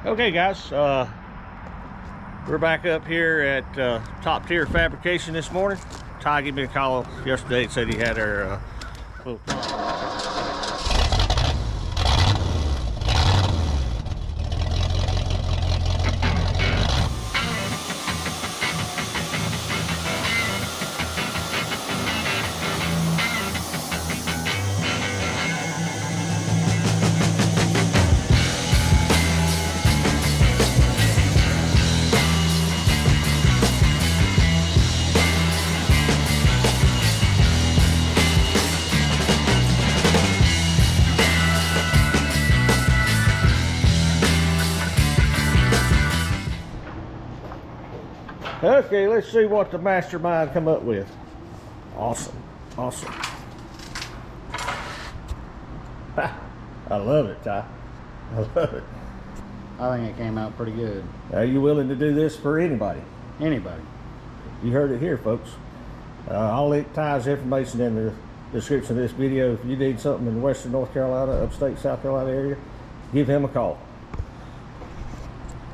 Okay guys, we're back up here at Top Tier Fabrication this morning. Ty gave me a call yesterday and said he had our little Okay, let's see what the mastermind come up with. Awesome. I love it, Ty. I love it. I think it came out pretty good. Are you willing to do this for anybody? Anybody. You heard it here, folks. I'll link Ty's information in the description of this video. If you need something in Western North Carolina, upstate South Carolina area, give him a call.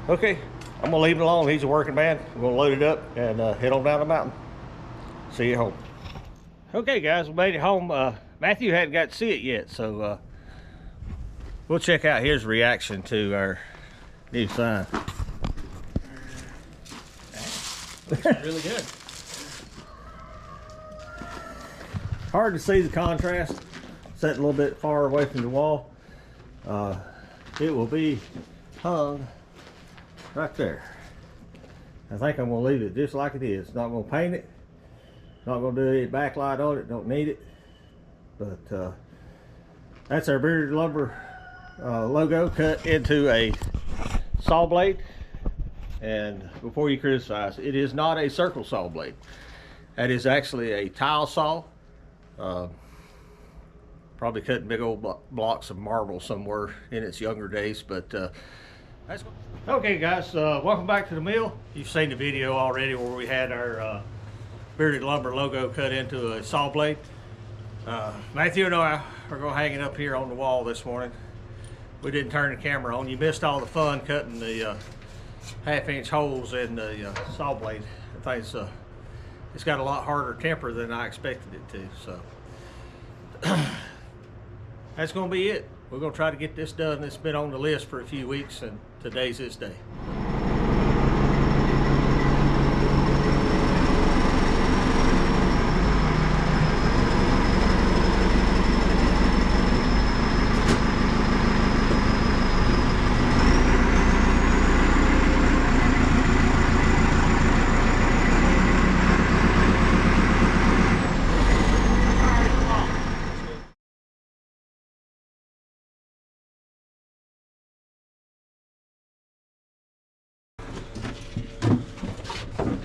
Okay. I'm gonna leave it alone. He's a working man. We're gonna load it up and head on down the mountain. See you home. Okay guys, we made it home. Matthew hadn't got to see it yet, so we'll check out his reaction to our new sign. Looks really good. Hard to see the contrast. Set a little bit far away from the wall. It will be hung right there. I think I'm gonna leave it just like it is. Not gonna paint it. Not gonna do any backlight on it. Don't need it. But that's our bearded lumber logo cut into a saw blade. And before you criticize, it is not a circle saw blade. That is actually a tile saw. Probably cutting big old blocks of marble somewhere in its younger days, but okay guys, welcome back to the mill. You've seen the video already where we had our bearded lumber logo cut into a saw blade. Matthew and I are going to hang it up here on the wall this morning. We didn't turn the camera on. You missed all the fun cutting the half-inch holes in the saw blade. I think it's got a lot harder temper than I expected it to, so that's going to be it. We're going to try to get this done. It's been on the list for a few weeks, and today's his day.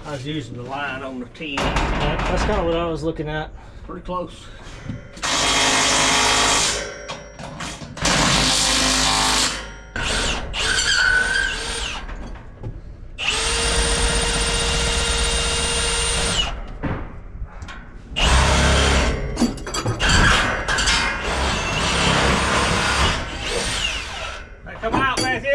I was using the line on the 10. That's kind of what I was looking at. Pretty close. Hey, come out, Matthew.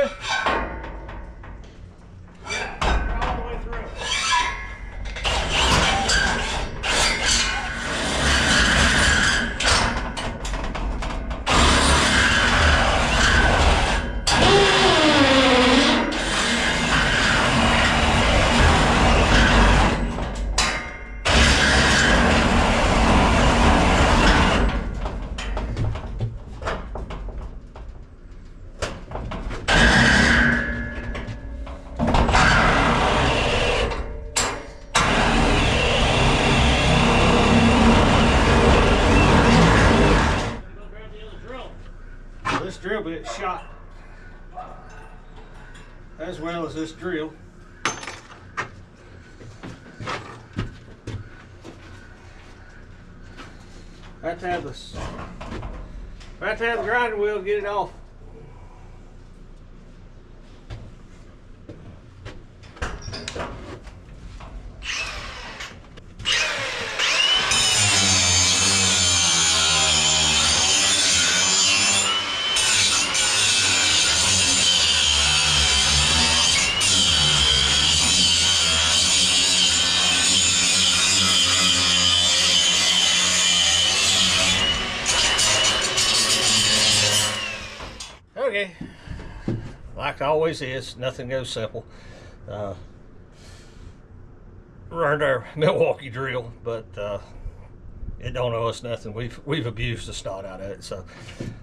This drill bit shot as well as this drill. I have to have this. I have to have the grinding wheel to get it off. like it always is. Nothing goes simple. Learned our Milwaukee Drill, but it don't owe us nothing. We've abused the snot out of it, so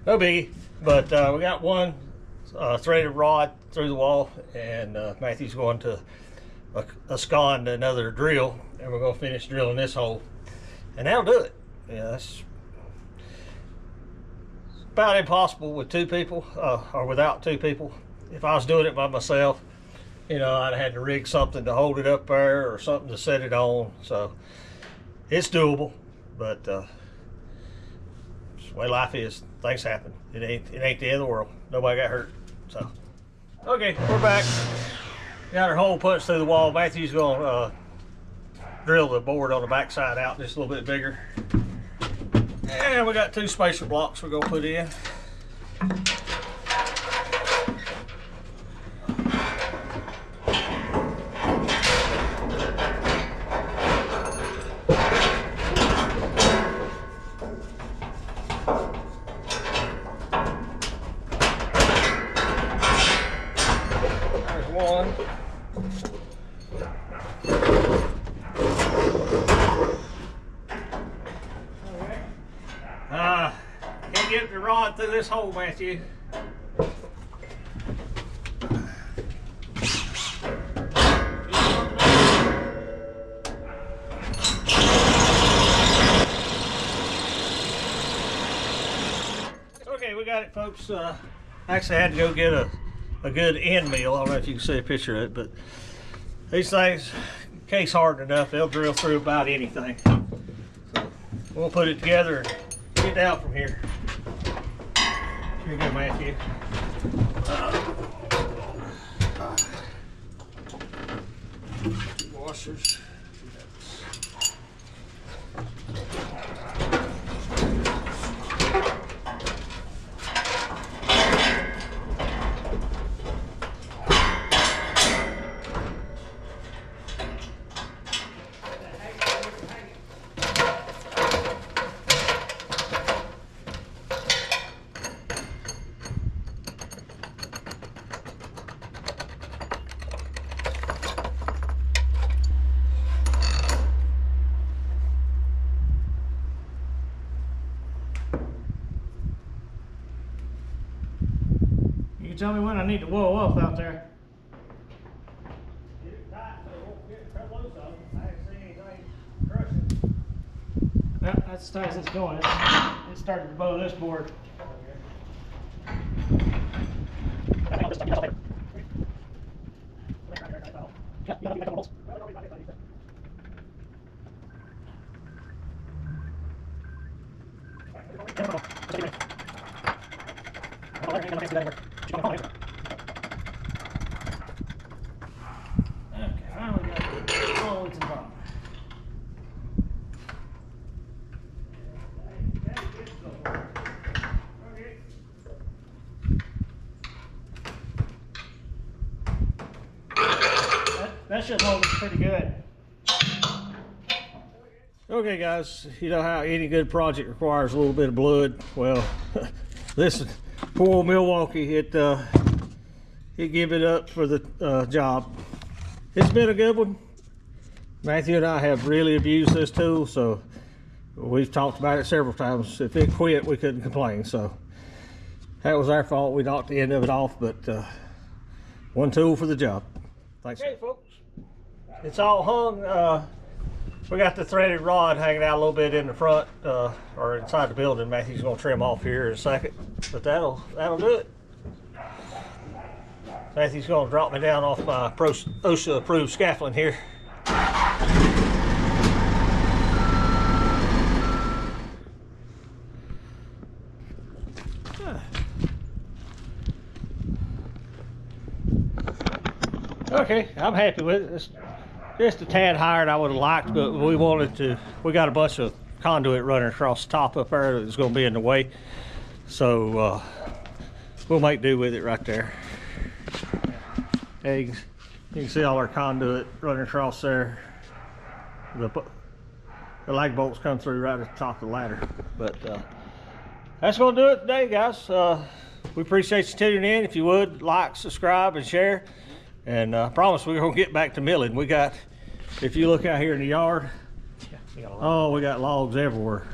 no biggie. But we got one threaded rod through the wall, and Matthew's going to abscond another drill, and we're going to finish drilling this hole, and that'll do it. Yeah, that's about impossible with two people, or without two people. If I was doing it by myself, you know, I'd have had to rig something to hold it up there or something to set it on. So it's doable, but it's the way life is. Things happen. It ain't the end of the world. Nobody got hurt. So okay, we're back. Got our hole punched through the wall. Matthew's gonna drill the board on the back side out just a little bit bigger. And we got 2 spacer blocks we're gonna put in. There's one. Can't get the rod through this hole, Matthew. Okay, we got it, folks. Actually, I had to go get a good end mill. I don't know if you can see a picture of it, but these things, case hardened enough, they'll drill through about anything. So we'll put it together and get down from here. Here you go, Matthew. Washers. Tell me when I need to whoa off out there. Get it tight so it won't get cut loose on it. I haven't seen anything crushing. Yep, that's as tight as it's going. It started to bow this board. Okay, now we got it all the way to the bottom. That should hold us pretty good. Okay, guys, you know how any good project requires a little bit of blood. Well, this poor old Milwaukee, it gave it up for the job. It's been a good one. Matthew and I have really abused this tool, so we've talked about it several times. If it quit, we couldn't complain. So that was our fault. We knocked the end of it off, but one tool for the job. Thanks. Okay, folks, it's all hung. We got the threaded rod hanging out a little bit in the front, or inside the building. Matthew's gonna trim off here in a second, but that'll do it. Matthew's gonna drop me down off my OSHA approved scaffolding here. Okay, I'm happy with it. It's just a tad higher than I would have liked, but we got a bunch of conduit running across the top up there that's going to be in the way. So we'll make do with it right there. Hey, you can see all our conduit running across there. The lag bolts come through right at the top of the ladder. But that's going to do it today, guys. we appreciate you tuning in. If you would, like, subscribe, and share. And I promise we're going to get back to milling. We got, if you look out here in the yard, we got logs everywhere.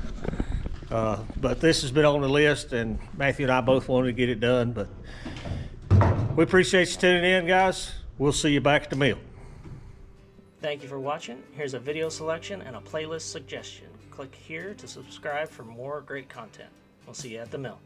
But this has been on the list, and Matthew and I both wanted to get it done. But we appreciate you tuning in, guys. We'll see you back at the mill. Thank you for watching. Here's a video selection and a playlist suggestion. Click here to subscribe for more great content. We'll see you at the mill.